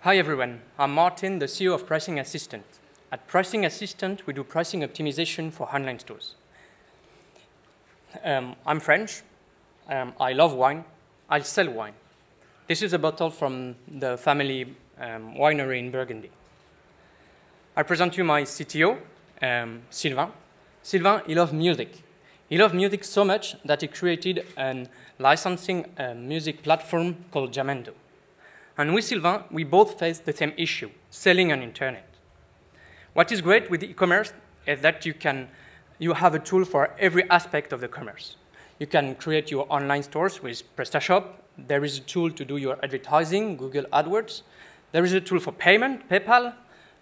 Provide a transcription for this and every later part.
Hi everyone, I'm Martin, the CEO of Pricing Assistant. At Pricing Assistant, we do pricing optimization for online stores. I'm French, I love wine, I sell wine. This is a bottle from the family winery in Burgundy. I present you my CTO, Sylvain. Sylvain, he loves music. He loves music so much that he created a licensing music platform called Jamendo. And with Sylvain, we both face the same issue, selling on internet. What is great with e-commerce is that you have a tool for every aspect of the commerce. You can create your online stores with PrestaShop. There is a tool to do your advertising, Google AdWords. There is a tool for payment, PayPal.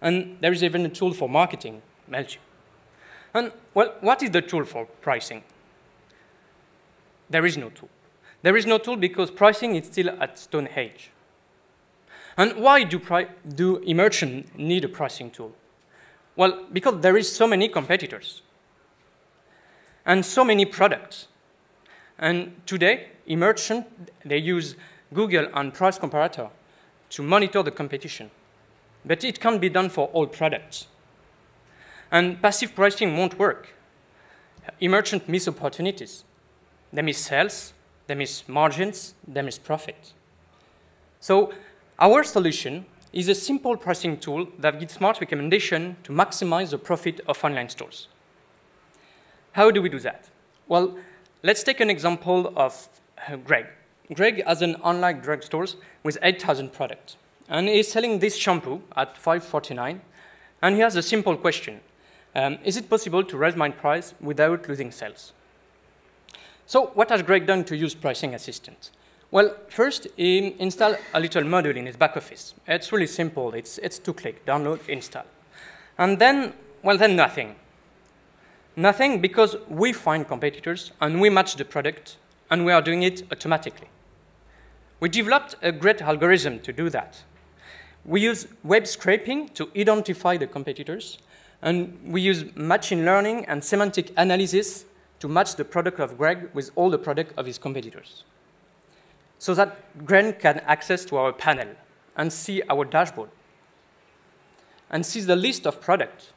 And there is even a tool for marketing, MailChimp. And, well, what is the tool for pricing? There is no tool. There is no tool because pricing is still at Stone Age. And why do e-merchants need a pricing tool? Well, because there is so many competitors and so many products. And today, e-merchants, they use Google and Price Comparator to monitor the competition. But it can't be done for all products. And passive pricing won't work. E-merchants miss opportunities. They miss sales, they miss margins, they miss profit. So our solution is a simple pricing tool that gives smart recommendations to maximize the profit of online stores. How do we do that? Well, let's take an example of Greg. Greg has an online drugstore with 8,000 products. And he's selling this shampoo at $5.49. And he has a simple question. Is it possible to raise my price without losing sales? So what has Greg done to use Pricing Assistant? Well, first, he installed a little module in his back office. It's really simple. It's 2 clicks, download, install. And then, well, then nothing. Nothing because we find competitors and we match the product and we are doing it automatically. We developed a great algorithm to do that. We use web scraping to identify the competitors, and we use machine learning and semantic analysis to match the product of Greg with all the products of his competitors, so that Greg can access to our panel and see our dashboard and see the list of products.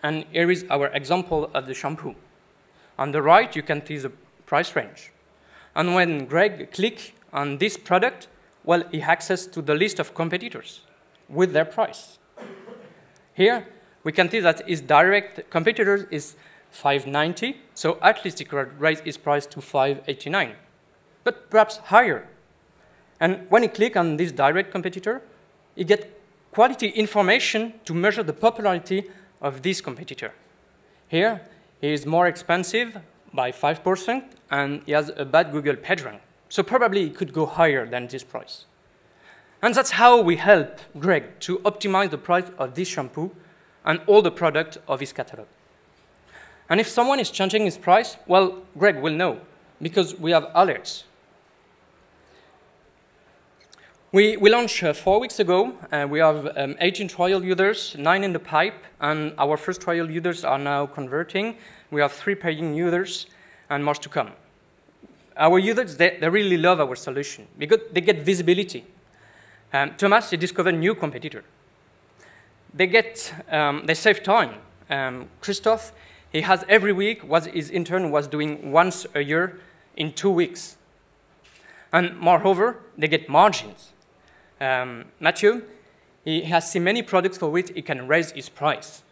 And here is our example of the shampoo. On the right, you can see the price range. And when Greg clicks on this product, well, he accesses to the list of competitors with their price. Here, we can see that his direct competitor is $5.90, so at least he could raise his price to $5.89, but perhaps higher. And when he clicks on this direct competitor, he gets quality information to measure the popularity of this competitor. Here, he is more expensive by 5%, and he has a bad Google PageRank. So probably he could go higher than this price. And that's how we help Greg to optimize the price of this shampoo and all the products of his catalog. And if someone is changing his price, well, Greg will know, because we have alerts. We launched 4 weeks ago. We have 18 trial users, 9 in the pipe, and our first trial users are now converting. We have 3 paying users, and more to come. Our users, they really love our solution, because they get visibility. Thomas, he discovered a new competitor. They save time. Christophe, he has every week what his intern was doing once a year in 2 weeks. And moreover, they get margins. Matthew, he has seen many products for which he can raise his price.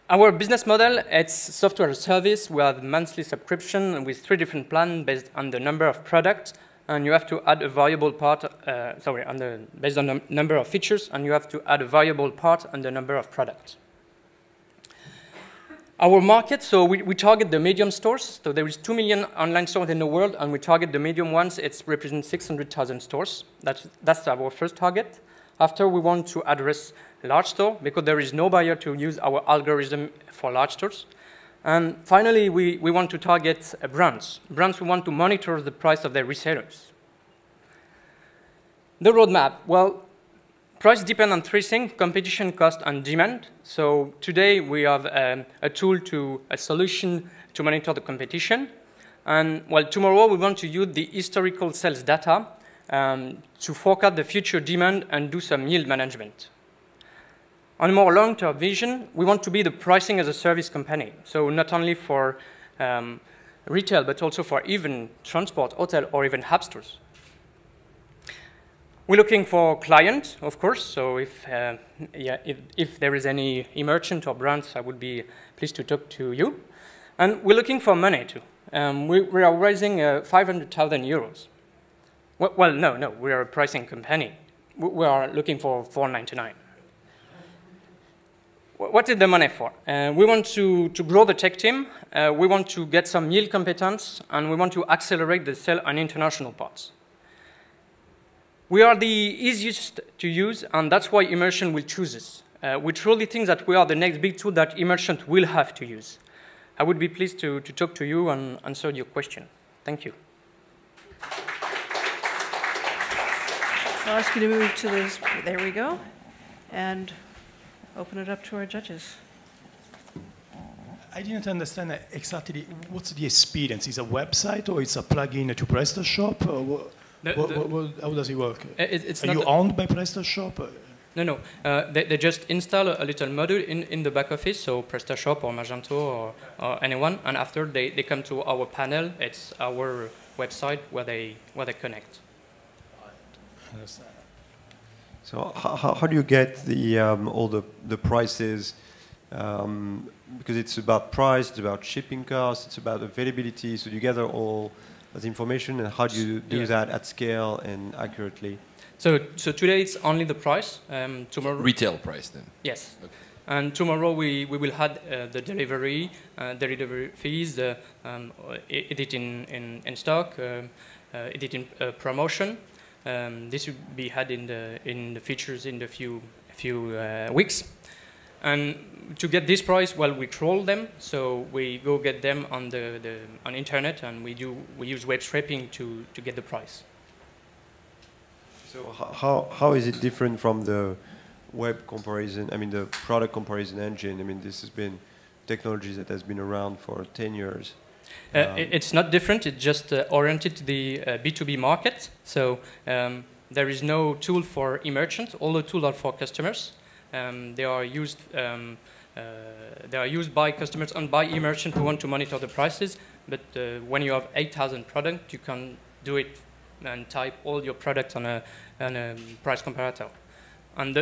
Our business model, it's software as a service. We have monthly subscription with 3 different plans based on the number of products, and you have to add a variable part, based on the number of features, and you have to add a variable part on the number of products. Our market, so we target the medium stores. So there is 2 million online stores in the world, and we target the medium ones. It represents 600,000 stores. That's our first target. After, we want to address large store, because there is no buyer to use our algorithm for large stores. And finally, we want to target brands. Brands who want to monitor the price of their resellers. The roadmap, well, price depends on 3 things: competition, cost, and demand. So today we have a solution to monitor the competition. And well, tomorrow we want to use the historical sales data to forecast the future demand and do some yield management. On a more long-term vision, we want to be the pricing as a service company. So not only for retail, but also for even transport, hotel, or even app stores. We're looking for clients, of course. So if there is any merchant or brands, I would be pleased to talk to you. And we're looking for money too. We are raising 500,000 euros. Well, no, we are a pricing company. We are looking for 499. What is the money for? We want to grow the tech team. We want to get some yield competence, and we want to accelerate the sale and international parts. We are the easiest to use, and that's why immersion will choose us. We truly think that we are the next big tool that immersion will have to use. I would be pleased to talk to you and answer your question. Thank you. I'll ask you to move to this. There we go. And open it up to our judges. I didn't understand exactly what's the experience. Is it a website or it's a plugin to PrestaShop? Or how does it work? Are you owned by PrestaShop? No. They just install a little module in the back office, so PrestaShop or Magento or anyone, and after they come to our panel. It's our website where they connect. I understand. So how do you get the all the prices? Because it's about price, it's about shipping costs, it's about availability. So you gather all that information, and how do you do that at scale and accurately? So today it's only the price. Tomorrow retail price then. Yes. Okay. And tomorrow we will add the delivery fees, the editing in stock, editing promotion. This will be had in the features in the few weeks. And to get this price, well, we crawl them, so we go get them on on internet, and we use web scraping to get the price. So how is it different from the web comparison? I mean, the product comparison engine. I mean, this has been technology that has been around for 10 years. It's not different. It's just oriented to the B2B market. So there is no tool for e-merchants. All the tools are for customers. They are used by customers and by e-merchants who want to monitor the prices. But when you have 8,000 products, you can do it and type all your products on a price comparator. And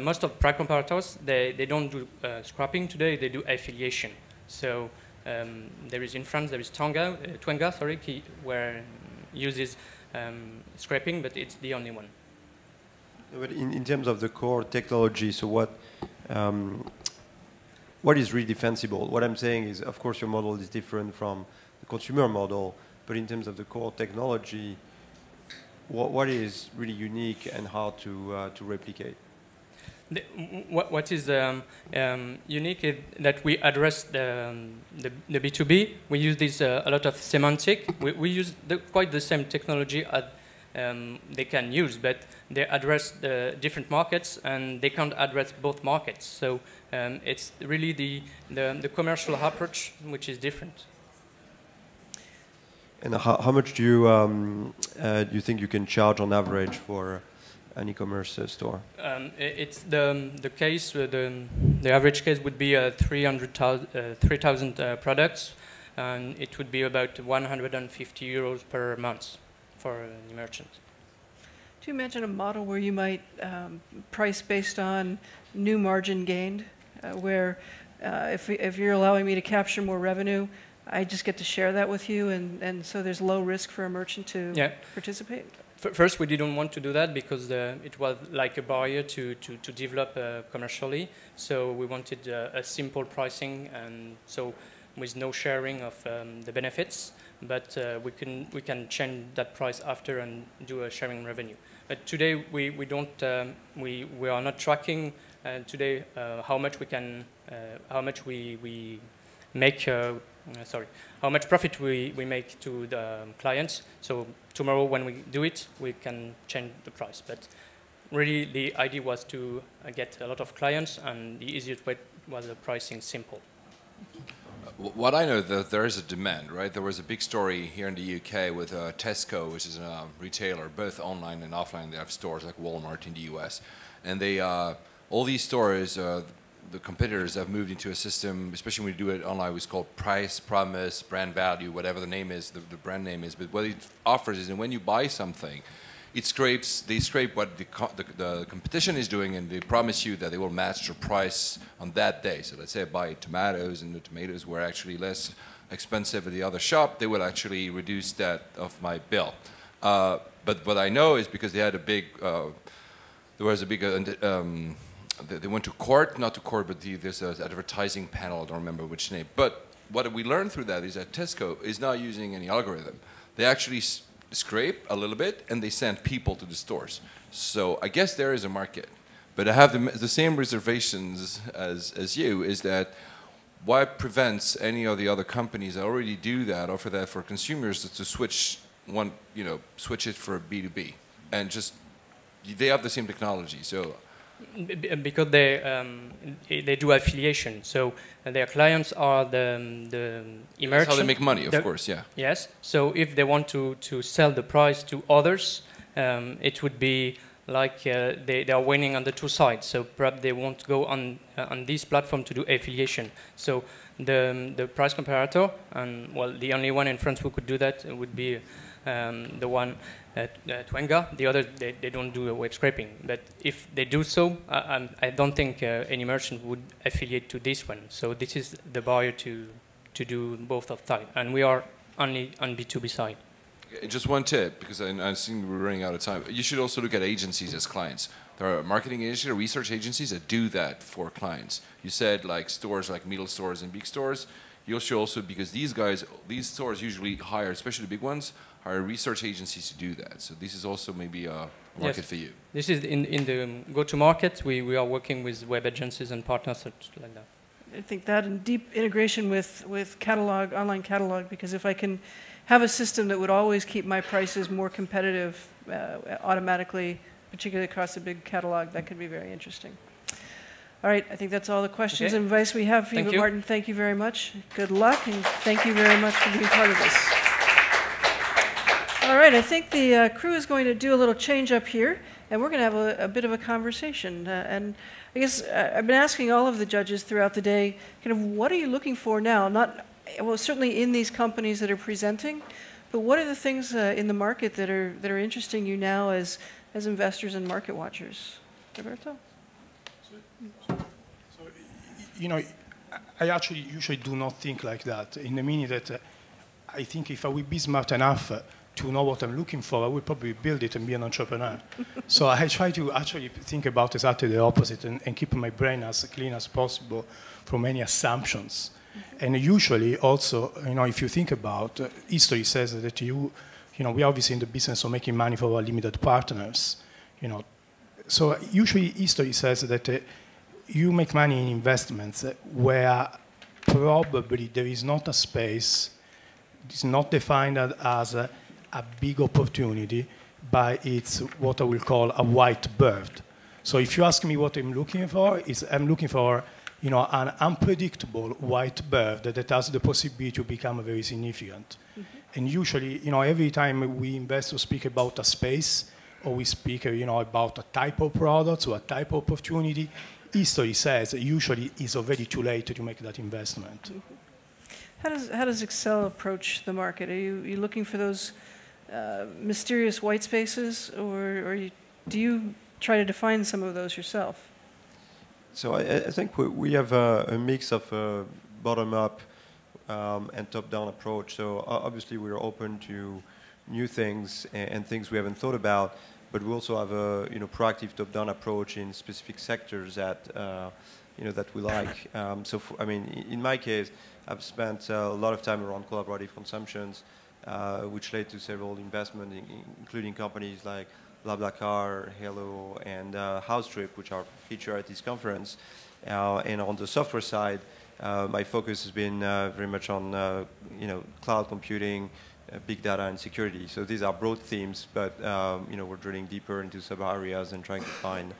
most of price comparators, they don't do scrapping today. They do affiliation. So there is in France, there is Twenga, where uses scraping, but it's the only one. But in terms of the core technology, so what is really defensible? What I'm saying is, of course, your model is different from the consumer model, but in terms of the core technology, what is really unique and hard to replicate? What is unique is that we address the B2B. We use this a lot of semantic. We use quite the same technology as they can use, but they address the different markets, and they can't address both markets. So it's really the commercial approach which is different. And how much do you think you can charge on average for an e-commerce store? It's the case. The average case would be 3,000 products, and it would be about 150 euros per month for a merchant. Do you imagine a model where you might price based on new margin gained, where if you're allowing me to capture more revenue, I just get to share that with you, and so there's low risk for a merchant to participate? First, we didn't want to do that because it was like a barrier to develop commercially. So we wanted a simple pricing, and so with no sharing of the benefits. But we can change that price after and do a sharing revenue. But today we are not tracking today how much we make. How much profit we make to the clients. So tomorrow when we do it, we can change the price. But really the idea was to get a lot of clients, and the easiest way was the pricing simple. What I know, that there is a demand, right? There was a big story here in the UK with Tesco, which is a retailer, both online and offline. They have stores like Walmart in the US. And they, all these stores, the competitors have moved into a system, especially when you do it online, which is called price, promise, brand value, whatever the name is, the brand name is. But what it offers is that when you buy something, they scrape what the competition is doing, and they promise you that they will match your price on that day. So let's say I buy tomatoes, and the tomatoes were actually less expensive at the other shop, they will actually reduce that of my bill. But what I know is because they had a big, there was a big, they went to court, not to court, but there's an advertising panel, I don't remember which name. But what we learned through that is that Tesco is not using any algorithm. They actually scrape a little bit and they send people to the stores. So I guess there is a market. But I have the same reservations as you, is that what prevents any of the other companies that already do that, offer that for consumers, to switch switch it for B2B, and just, they have the same technology. So because they do affiliation, so their clients are the merchant. That's how they make money, of course, yeah. Yes, so if they want to sell the price to others, it would be like they are winning on the two sides. So perhaps they won't go on this platform to do affiliation. So the price comparator, and well, the only one in France who could do that would be the one Twenga. The others, they don't do web scraping. But if they do so, I don't think any merchant would affiliate to this one. So this is the barrier to do both of type. And we are only on B2B side. Just one tip, because I think we're running out of time. You should also look at agencies as clients. There are marketing agencies or research agencies that do that for clients. You said like stores, like middle stores and big stores. You should also, because these stores usually hire, especially the big ones, hire research agencies to do that. So this is also maybe a market for you. This is in the go-to-market. We are working with web agencies and partners such like that. I think that and deep integration with catalog, online catalog, because if I can have a system that would always keep my prices more competitive automatically, particularly across a big catalog, that could be very interesting. All right, I think that's all the questions and advice we have for you, but Martin, thank you very much. Good luck, and thank you very much for being part of this. All right, I think the crew is going to do a little change up here, and we're going to have a bit of a conversation. And I guess I've been asking all of the judges throughout the day, kind of, what are you looking for now? Well, certainly in these companies that are presenting, but what are the things in the market that are interesting you now as investors and market watchers? Roberto? So, I actually usually do not think like that. In the meaning that I think if I would be smart enough to know what I'm looking for, I would probably build it and be an entrepreneur. So I try to actually think about exactly the opposite and keep my brain as clean as possible from any assumptions. And usually also, if you think about, history says that we are obviously in the business of making money for our limited partners. So usually history says that you make money in investments where probably there is not a space, it's not defined as a big opportunity, but it's what I will call a white bird. So if you ask me what I'm looking for, I'm looking for an unpredictable white bird that has the possibility to become very significant. Mm-hmm. And usually, every time we invest or speak about a space, or we speak, about a type of product or a type of opportunity, history says usually it's already too late to make that investment. Mm-hmm. How does Excel approach the market? Are you looking for those mysterious white spaces, or do you try to define some of those yourself? So I think we have a mix of bottom-up and top-down approach. So obviously we're open to new things and things we haven't thought about, but we also have a proactive top-down approach in specific sectors that that we like. In my case, I've spent a lot of time around collaborative consumptions, which led to several investments, including companies like BlaBlaCar, Hello, and HouseTrip, which are featured at this conference. And on the software side, my focus has been very much on cloud computing, big data, and security. So these are broad themes, but we're drilling deeper into sub-areas and trying to find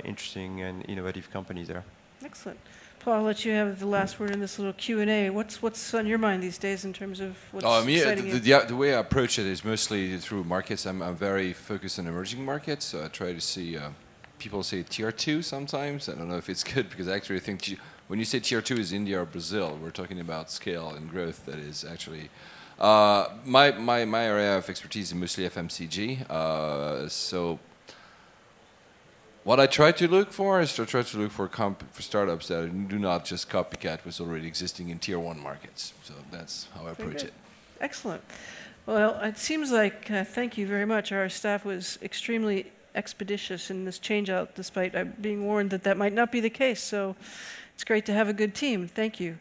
interesting and innovative companies there. Excellent. Paul, I'll let you have the last word in this little Q&A. What's on your mind these days in terms of what's exciting you? The way I approach it is mostly through markets. I'm very focused on emerging markets, so I try to see, people say tier 2 sometimes. I don't know if it's good, because actually I think when you say tier 2 is India or Brazil, we're talking about scale and growth that is actually... my area of expertise is mostly FMCG, so what I try to look for is to try to look for startups that do not just copycat what's already existing in tier 1 markets. So that's how I approach it. Excellent. Well, it seems like, thank you very much, our staff was extremely expeditious in this change-out, despite being warned that that might not be the case. So it's great to have a good team. Thank you.